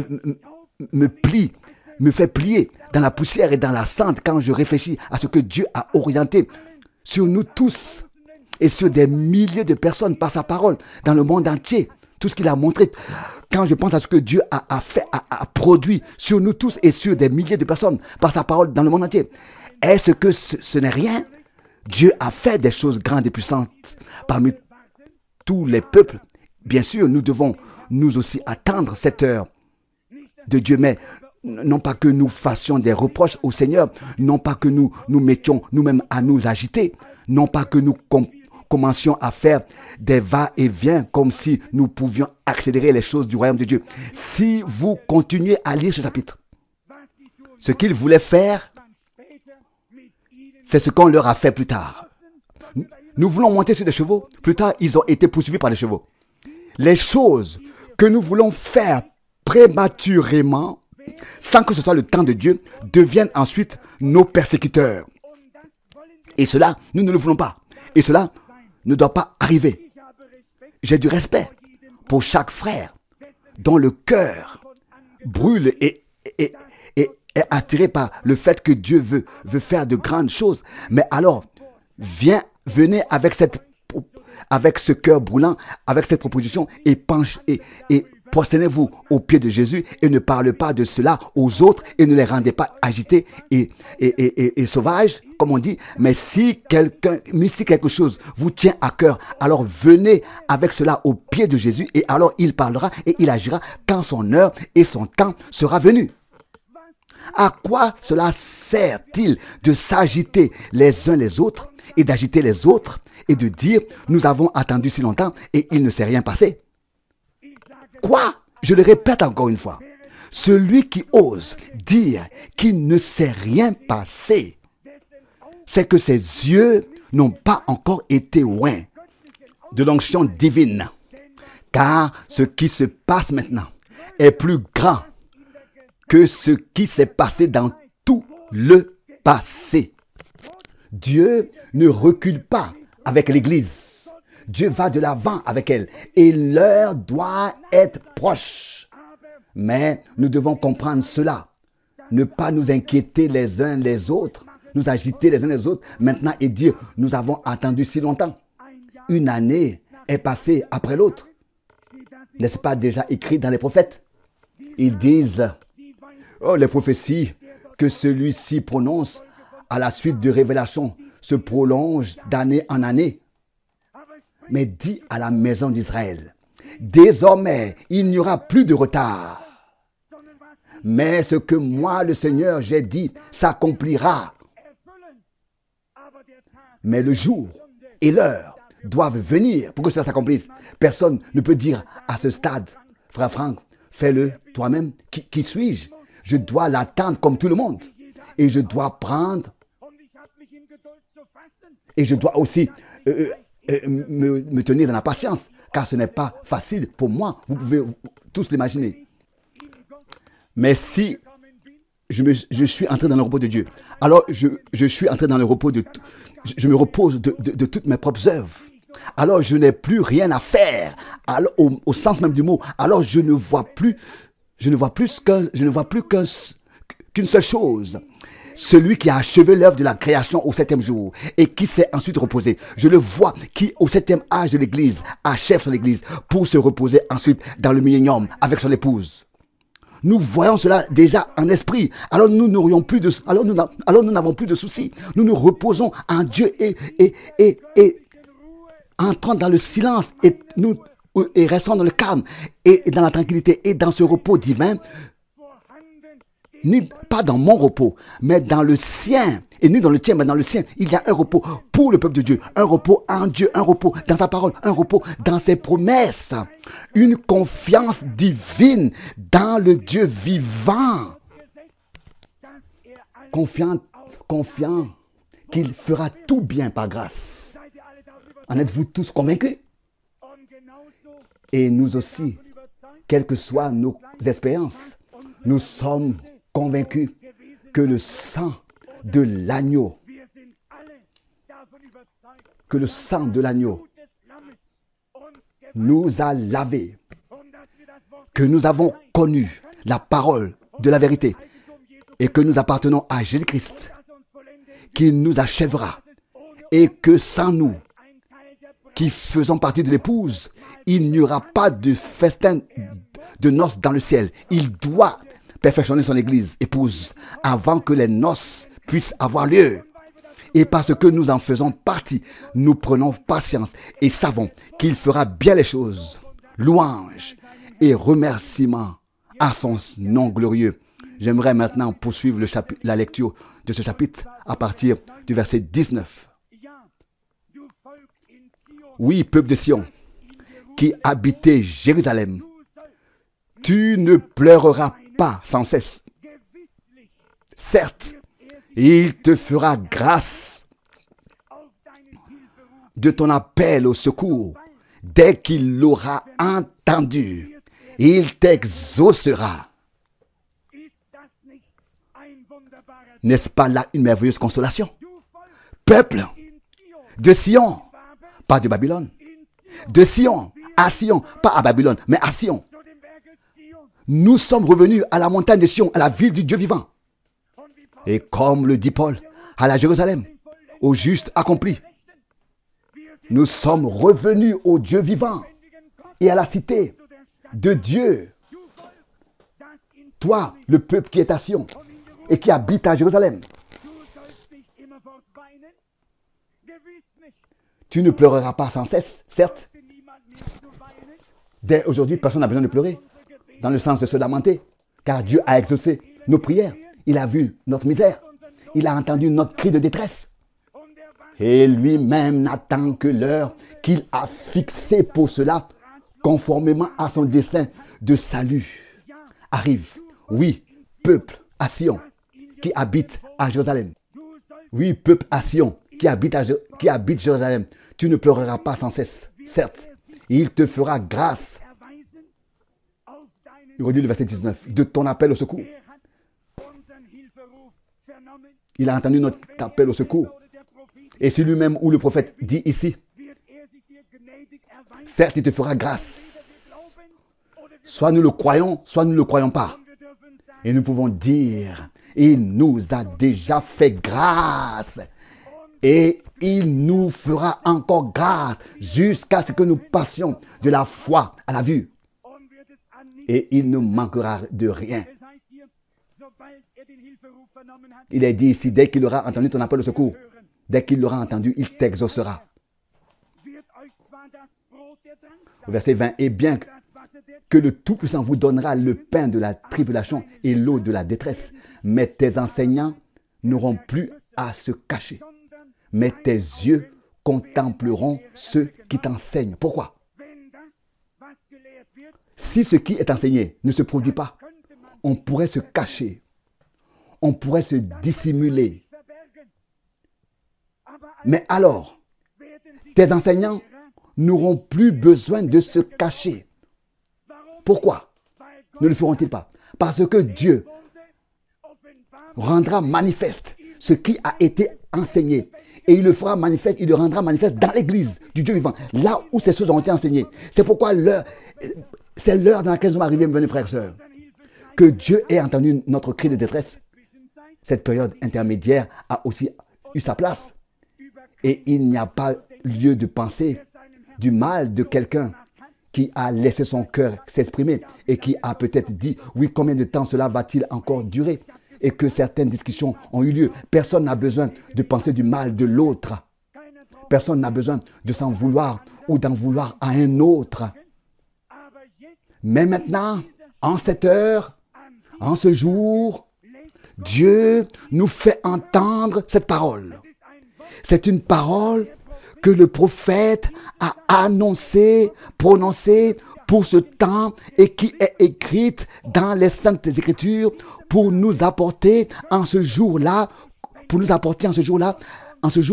fait plier dans la poussière et dans la cendre quand je réfléchis à ce que Dieu a orienté sur nous tous et sur des milliers de personnes par sa parole dans le monde entier. Tout ce qu'il a montré, quand je pense à ce que Dieu a produit sur nous tous et sur des milliers de personnes par sa parole dans le monde entier. Est-ce que ce n'est rien? Dieu a fait des choses grandes et puissantes parmi tous les peuples. Bien sûr, nous devons nous aussi attendre cette heure de Dieu, mais non pas que nous fassions des reproches au Seigneur, non pas que nous mettions nous-mêmes à nous agiter, non pas que nous commencions à faire des va-et-vient comme si nous pouvions accélérer les choses du royaume de Dieu. Si vous continuez à lire ce chapitre, ce qu'il voulait faire, c'est ce qu'on leur a fait plus tard. Nous voulons monter sur des chevaux. Plus tard, ils ont été poursuivis par les chevaux. Les choses que nous voulons faire prématurément, sans que ce soit le temps de Dieu, deviennent ensuite nos persécuteurs. Et cela, nous ne le voulons pas. Et cela ne doit pas arriver. J'ai du respect pour chaque frère dont le cœur brûle et est attiré par le fait que Dieu veut faire de grandes choses. Mais alors, venez avec ce cœur brûlant, avec cette proposition et prosternez-vous aux pieds de Jésus et ne parlez pas de cela aux autres et ne les rendez pas agités et sauvages, comme on dit. Mais si quelque chose vous tient à cœur, alors venez avec cela aux pieds de Jésus et alors il parlera et il agira quand son heure et son temps sera venu. À quoi cela sert-il de s'agiter les uns les autres et d'agiter les autres et de dire nous avons attendu si longtemps et il ne s'est rien passé? Quoi? Je le répète encore une fois. Celui qui ose dire qu'il ne s'est rien passé c'est que ses yeux n'ont pas encore été loin de l'onction divine. Car ce qui se passe maintenant est plus grand que ce qui s'est passé dans tout le passé. Dieu ne recule pas avec l'Église. Dieu va de l'avant avec elle. Et l'heure doit être proche. Mais nous devons comprendre cela. Ne pas nous inquiéter les uns les autres. Nous agiter les uns les autres maintenant et dire, nous avons attendu si longtemps. Une année est passée après l'autre. N'est-ce pas déjà écrit dans les prophètes? Ils disent, oh, les prophéties que celui-ci prononce à la suite de révélations se prolongent d'année en année. Mais dis à la maison d'Israël, désormais, il n'y aura plus de retard. Mais ce que moi, le Seigneur, j'ai dit, s'accomplira. Mais le jour et l'heure doivent venir pour que cela s'accomplisse. Personne ne peut dire à ce stade, frère Franck, fais-le toi-même. Qui suis-je? Je dois l'attendre comme tout le monde. Et je dois prendre. Et je dois aussi me tenir dans la patience. Car ce n'est pas facile pour moi. Vous pouvez tous l'imaginer. Mais si je suis entré dans le repos de Dieu, alors je suis entré dans le repos de... Je me repose de toutes mes propres œuvres. Alors je n'ai plus rien à faire. Alors, au sens même du mot. Alors je ne vois plus qu'une seule chose. Celui qui a achevé l'œuvre de la création au 7e jour et qui s'est ensuite reposé. Je le vois qui, au 7e âge de l'Église, achève son Église pour se reposer ensuite dans le millénium avec son épouse. Nous voyons cela déjà en esprit. Alors nous n'aurions plus de, alors nous n'avons plus de soucis. Nous nous reposons en Dieu et entrons dans le silence et restons dans le calme et dans la tranquillité et dans ce repos divin. Pas dans mon repos, mais dans le sien. Et ni dans le tien, mais dans le sien. Il y a un repos pour le peuple de Dieu. Un repos en Dieu, un repos dans sa parole, un repos dans ses promesses. Une confiance divine dans le Dieu vivant. Confiant qu'il fera tout bien par grâce. En êtes-vous tous convaincus? Et nous aussi, quelles que soient nos expériences, nous sommes convaincus que le sang de l'agneau, nous a lavés, que nous avons connu la parole de la vérité et que nous appartenons à Jésus-Christ, qui nous achèvera et que sans nous, qui faisons partie de l'épouse, il n'y aura pas de festin de noces dans le ciel. Il doit perfectionner son église épouse avant que les noces puissent avoir lieu. Et parce que nous en faisons partie, nous prenons patience et savons qu'il fera bien les choses. Louange et remerciement à son nom glorieux. J'aimerais maintenant poursuivre la lecture de ce chapitre à partir du verset 19. Oui, peuple de Sion, qui habitait Jérusalem, tu ne pleureras pas sans cesse. Certes, il te fera grâce de ton appel au secours. Dès qu'il l'aura entendu, il t'exaucera. N'est-ce pas là une merveilleuse consolation? Peuple de Sion, pas de Babylone. De Sion, à Sion, pas à Babylone, mais à Sion. Nous sommes revenus à la montagne de Sion, à la ville du Dieu vivant. Et comme le dit Paul, à la Jérusalem, au juste accompli. Nous sommes revenus au Dieu vivant et à la cité de Dieu. Toi, le peuple qui est à Sion et qui habite à Jérusalem. Tu ne pleureras pas sans cesse, certes. Dès aujourd'hui, personne n'a besoin de pleurer, dans le sens de se lamenter, car Dieu a exaucé nos prières. Il a vu notre misère. Il a entendu notre cri de détresse. Et lui-même n'attend que l'heure qu'il a fixée pour cela, conformément à son dessein de salut. Arrive, oui, peuple à Sion, qui habite à Jérusalem. Oui, peuple à Sion, qui habite Jérusalem, tu ne pleureras pas sans cesse. Certes, il te fera grâce. Il redit le verset 19, de ton appel au secours. Il a entendu notre appel au secours. Et c'est lui-même où le prophète dit ici, certes, il te fera grâce. Soit nous le croyons, soit nous ne le croyons pas. Et nous pouvons dire, il nous a déjà fait grâce. Et il nous fera encore grâce jusqu'à ce que nous passions de la foi à la vue. Et il ne manquera de rien. Il est dit ici, dès qu'il aura entendu ton appel au secours, dès qu'il l'aura entendu, il t'exaucera. Au verset 20, et bien que le Tout-Puissant vous donnera le pain de la tribulation et l'eau de la détresse, mais tes enseignants n'auront plus à se cacher. Mais tes yeux contempleront ceux qui t'enseignent. Pourquoi? Si ce qui est enseigné ne se produit pas, on pourrait se cacher. On pourrait se dissimuler. Mais alors, tes enseignants n'auront plus besoin de se cacher. Pourquoi ne le feront-ils pas? Parce que Dieu rendra manifeste ce qui a été enseigné. Et il le fera manifeste, il le rendra manifeste dans l'église du Dieu vivant, là où ces choses ont été enseignées. C'est pourquoi c'est l'heure dans laquelle nous sommes arrivés, mes frères et sœurs, que Dieu ait entendu notre cri de détresse. Cette période intermédiaire a aussi eu sa place. Et il n'y a pas lieu de penser du mal de quelqu'un qui a laissé son cœur s'exprimer et qui a peut-être dit, oui, combien de temps cela va-t-il encore durer? Et que certaines discussions ont eu lieu. Personne n'a besoin de penser du mal de l'autre. Personne n'a besoin de s'en vouloir ou d'en vouloir à un autre. Mais maintenant, en cette heure, en ce jour, Dieu nous fait entendre cette parole. C'est une parole que le prophète a annoncée, prononcée pour ce temps et qui est écrite dans les Saintes Écritures pour nous apporter en ce jour-là,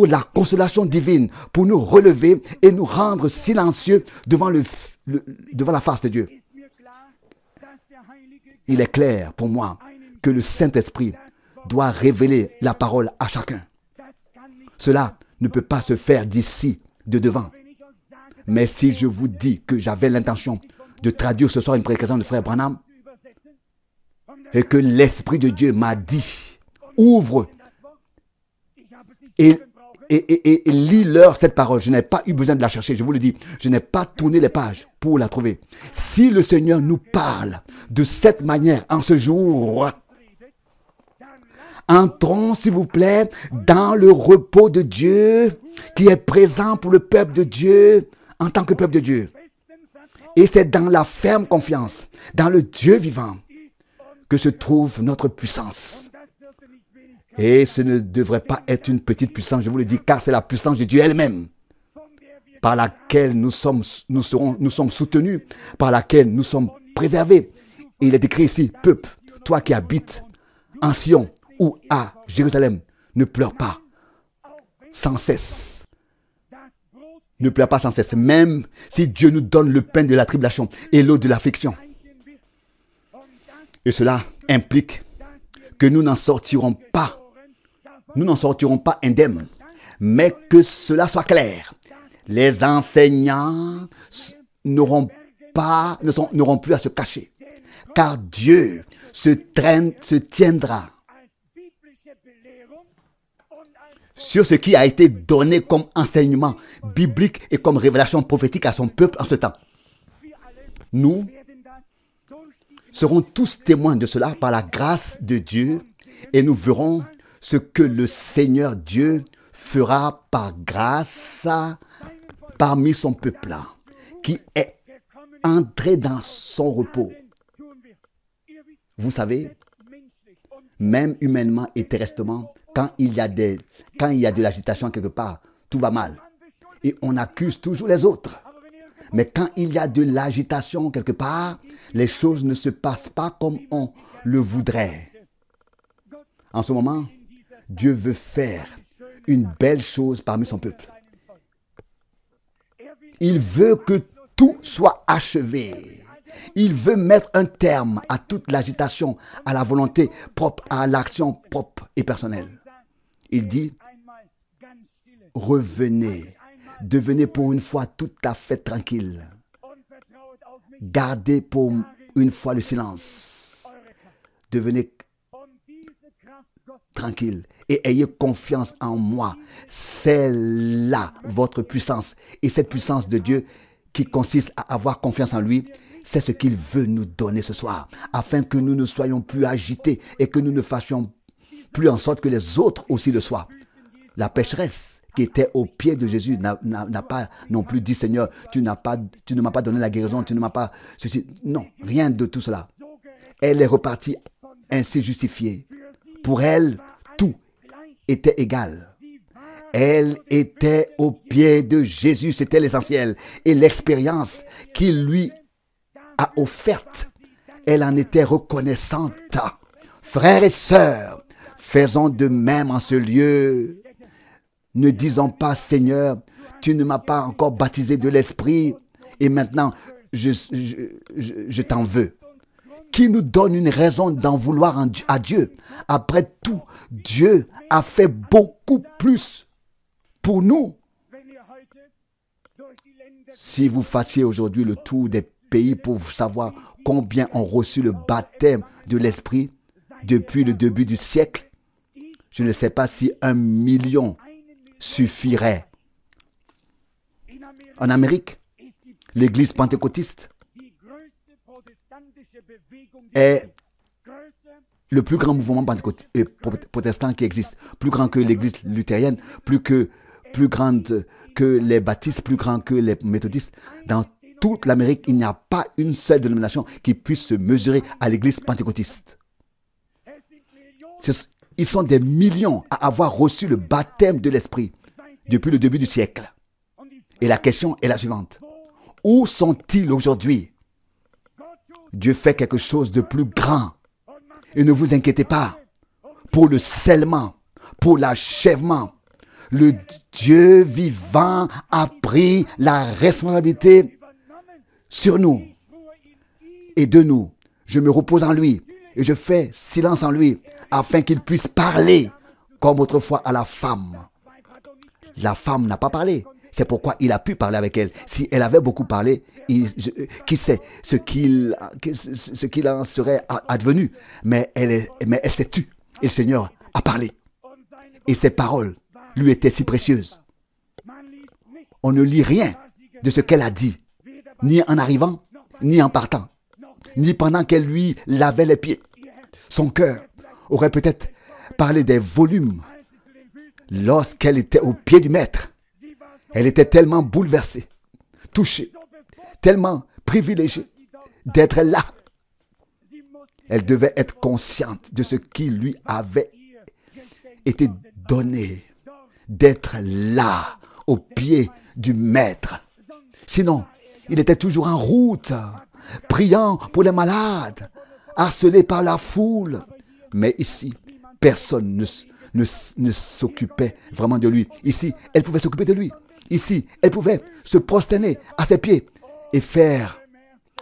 la consolation divine, pour nous relever et nous rendre silencieux devant la face de Dieu. Il est clair pour moi que le Saint-Esprit doit révéler la parole à chacun. Cela ne peut pas se faire d'ici, de devant. Mais si je vous dis que j'avais l'intention de traduire ce soir une prédication de frère Branham et que l'Esprit de Dieu m'a dit, ouvre et lis-leur cette parole. Je n'ai pas eu besoin de la chercher, je vous le dis. Je n'ai pas tourné les pages pour la trouver. Si le Seigneur nous parle de cette manière en ce jour, entrons, s'il vous plaît, dans le repos de Dieu qui est présent pour le peuple de Dieu en tant que peuple de Dieu. Et c'est dans la ferme confiance, dans le Dieu vivant, que se trouve notre puissance. Et ce ne devrait pas être une petite puissance, je vous le dis, car c'est la puissance de Dieu elle-même, par laquelle nous sommes soutenus, par laquelle nous sommes préservés. Et il est écrit ici, peuple, toi qui habites en Sion ou à Jérusalem, ne pleure pas sans cesse. Ne pleure pas sans cesse, même si Dieu nous donne le pain de la tribulation et l'eau de l'affliction. Et cela implique que nous n'en sortirons pas indemnes, mais que cela soit clair. Les enseignants n'auront plus à se cacher, car Dieu se tiendra sur ce qui a été donné comme enseignement biblique et comme révélation prophétique à son peuple en ce temps. Nous serons tous témoins de cela par la grâce de Dieu et nous verrons ce que le Seigneur Dieu fera par grâce parmi son peuple qui est entré dans son repos. Vous savez, même humainement et terrestrement, quand il y a de l'agitation quelque part, tout va mal. Et on accuse toujours les autres. Mais quand il y a de l'agitation quelque part, les choses ne se passent pas comme on le voudrait. En ce moment, Dieu veut faire une belle chose parmi son peuple. Il veut que tout soit achevé. Il veut mettre un terme à toute l'agitation, à la volonté propre, à l'action propre et personnelle. Il dit, revenez, devenez pour une fois tout à fait tranquille. Gardez pour une fois le silence. Devenez tranquille et ayez confiance en moi. C'est là votre puissance. Et cette puissance de Dieu qui consiste à avoir confiance en lui, c'est ce qu'il veut nous donner ce soir, afin que nous ne soyons plus agités et que nous ne fassions plus en sorte que les autres aussi le soient. La pécheresse qui était au pied de Jésus n'a pas non plus dit, Seigneur, tu ne m'as pas donné la guérison, tu ne m'as pas ceci. Non, rien de tout cela. Elle est repartie ainsi justifiée. Pour elle, tout était égal. Elle était au pied de Jésus, c'était l'essentiel. Et l'expérience qu'il lui a offerte, elle en était reconnaissante. Frères et sœurs, faisons de même en ce lieu. Ne disons pas, Seigneur, tu ne m'as pas encore baptisé de l'Esprit et maintenant je t'en veux. Qui nous donne une raison d'en vouloir à Dieu? Après tout, Dieu a fait beaucoup plus pour nous. Si vous fassiez aujourd'hui le tour des pays pour savoir combien ont reçu le baptême de l'Esprit depuis le début du siècle, je ne sais pas si 1 million suffirait. En Amérique, l'Église pentecôtiste est le plus grand mouvement protestant qui existe, plus grand que l'Église luthérienne, plus grande que les baptistes, plus grand que les méthodistes. Dans toute l'Amérique, il n'y a pas une seule dénomination qui puisse se mesurer à l'Église pentecôtiste. Ils sont des millions à avoir reçu le baptême de l'Esprit depuis le début du siècle. Et la question est la suivante. Où sont-ils aujourd'hui? Dieu fait quelque chose de plus grand. Et ne vous inquiétez pas. Pour le scellement, pour l'achèvement, le Dieu vivant a pris la responsabilité sur nous et de nous. Je me repose en lui et je fais silence en lui afin qu'il puisse parler comme autrefois à la femme. La femme n'a pas parlé. C'est pourquoi il a pu parler avec elle. Si elle avait beaucoup parlé, qui sait ce qu'il en serait advenu. Mais elle s'est tue. Et le Seigneur a parlé. Et ses paroles lui étaient si précieuses. On ne lit rien de ce qu'elle a dit, ni en arrivant, ni en partant, ni pendant qu'elle lui lavait les pieds. Son cœur aurait peut-être parlé des volumes lorsqu'elle était au pied du Maître. Elle était tellement bouleversée, touchée, tellement privilégiée d'être là. Elle devait être consciente de ce qui lui avait été donné, d'être là, au pied du Maître. Sinon, il était toujours en route, priant pour les malades, harcelé par la foule. Mais ici, personne ne s'occupait vraiment de lui. Ici, elle pouvait s'occuper de lui. Ici, elle pouvait se prosterner à ses pieds et faire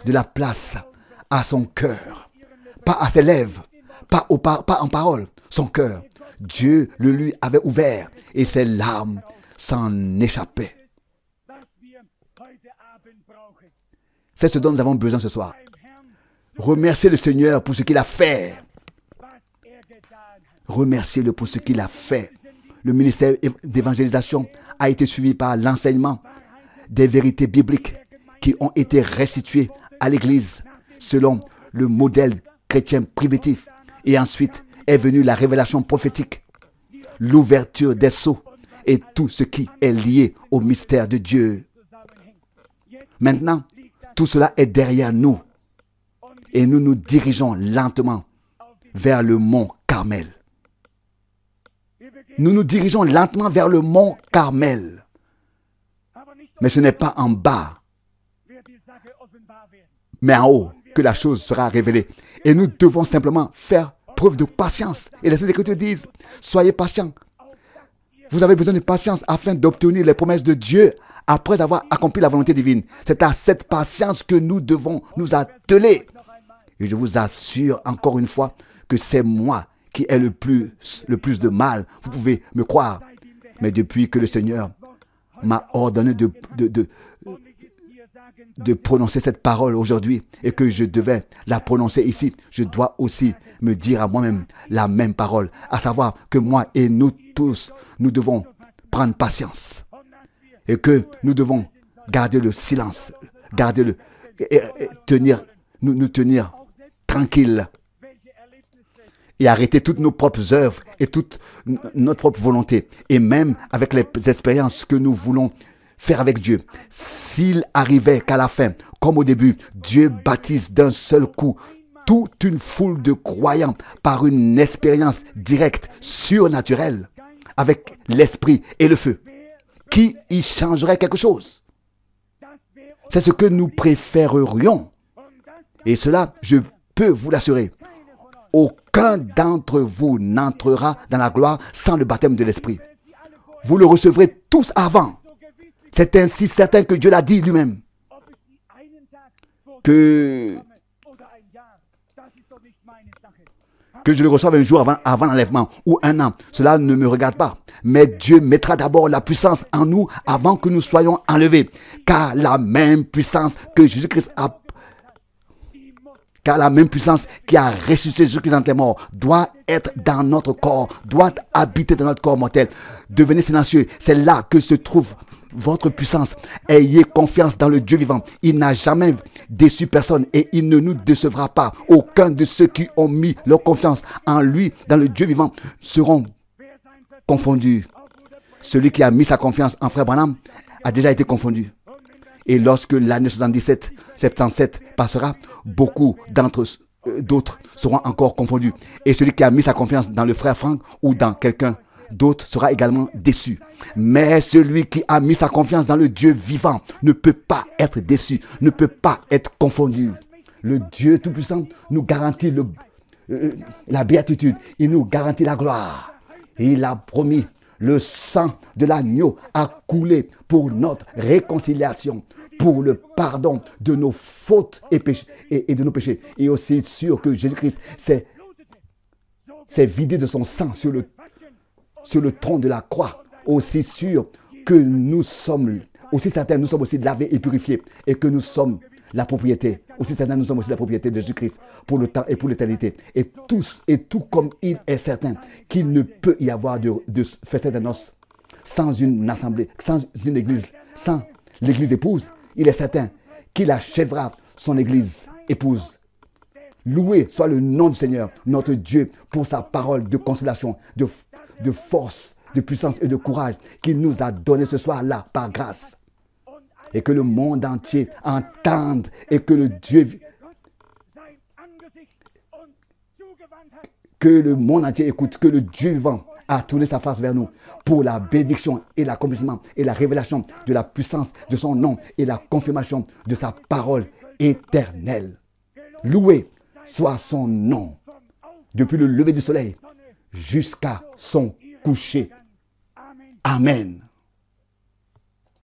de la place à son cœur. Pas à ses lèvres, pas en parole, son cœur. Dieu le lui avait ouvert et ses larmes s'en échappaient. C'est ce dont nous avons besoin ce soir. Remerciez le Seigneur pour ce qu'il a fait. Remerciez-le pour ce qu'il a fait. Le ministère d'évangélisation a été suivi par l'enseignement des vérités bibliques qui ont été restituées à l'Église selon le modèle chrétien primitif. Et ensuite est venue la révélation prophétique, l'ouverture des sceaux et tout ce qui est lié au mystère de Dieu. Maintenant, tout cela est derrière nous et nous nous dirigeons lentement vers le mont Carmel. Nous nous dirigeons lentement vers le mont Carmel. Mais ce n'est pas en bas, mais en haut que la chose sera révélée. Et nous devons simplement faire preuve de patience. Et les Écritures disent, soyez patients Vous avez besoin de patience afin d'obtenir les promesses de Dieu après avoir accompli la volonté divine. C'est à cette patience que nous devons nous atteler. Et je vous assure encore une fois que c'est moi qui ai le plus de mal. Vous pouvez me croire. Mais depuis que le Seigneur m'a ordonné de prononcer cette parole aujourd'hui et que je devais la prononcer ici, je dois aussi me dire à moi-même la même parole, à savoir que moi et nous tous, nous devons prendre patience et que nous devons garder le silence, nous tenir tranquilles et arrêter toutes nos propres œuvres et toute notre propre volonté et même avec les expériences que nous voulons faire avec Dieu. S'il arrivait qu'à la fin, comme au début, Dieu baptise d'un seul coup toute une foule de croyants par une expérience directe, surnaturelle, avec l'esprit et le feu, qui y changerait quelque chose? C'est ce que nous préférerions. Et cela, je peux vous l'assurer. Aucun d'entre vous n'entrera dans la gloire sans le baptême de l'esprit. Vous le recevrez tous avant. C'est ainsi certain que Dieu l'a dit lui-même. Que je le reçoive un jour avant l'enlèvement ou un an, cela ne me regarde pas. Mais Dieu mettra d'abord la puissance en nous avant que nous soyons enlevés. Car la même puissance que Jésus-Christ a, car la même puissance qui a ressuscité Jésus-Christ entre les morts doit être dans notre corps, doit habiter dans notre corps mortel. Devenez silencieux, c'est là que se trouve votre puissance. Ayez confiance dans le Dieu vivant. Il n'a jamais déçu personne et il ne nous décevra pas. Aucun de ceux qui ont mis leur confiance en lui, dans le Dieu vivant, seront confondus. Celui qui a mis sa confiance en Frère Branham a déjà été confondu. Et lorsque l'année 77 passera, beaucoup d'autres seront encore confondus. Et celui qui a mis sa confiance dans le frère Franck ou dans quelqu'un d'autre sera également déçu. Mais celui qui a mis sa confiance dans le Dieu vivant ne peut pas être déçu, ne peut pas être confondu. Le Dieu Tout-Puissant nous garantit la béatitude, il nous garantit la gloire. Et il a promis, le sang de l'agneau a coulé pour notre réconciliation, pour le pardon de nos fautes et de nos péchés. Et aussi sûr que Jésus-Christ s'est vidé de son sang sur le tronc de la croix. Aussi sûr que nous sommes, aussi certains, nous sommes aussi lavés et purifiés et que nous sommes la propriété. Aussi certains, nous sommes aussi la propriété de Jésus-Christ pour le temps et pour l'éternité. Et tout comme il est certain qu'il ne peut y avoir de fête de noces sans une assemblée, sans une église, sans l'église épouse, il est certain qu'il achèvera son église épouse. Loué soit le nom du Seigneur, notre Dieu, pour sa parole de consolation, de force, de puissance et de courage qu'il nous a donné ce soir-là par grâce. Et que le monde entier entende et que le monde entier écoute, que le Dieu vivant a tourné sa face vers nous pour la bénédiction et l'accomplissement et la révélation de la puissance de son nom et la confirmation de sa parole éternelle. Loué soit son nom depuis le lever du soleil jusqu'à son coucher. Amen.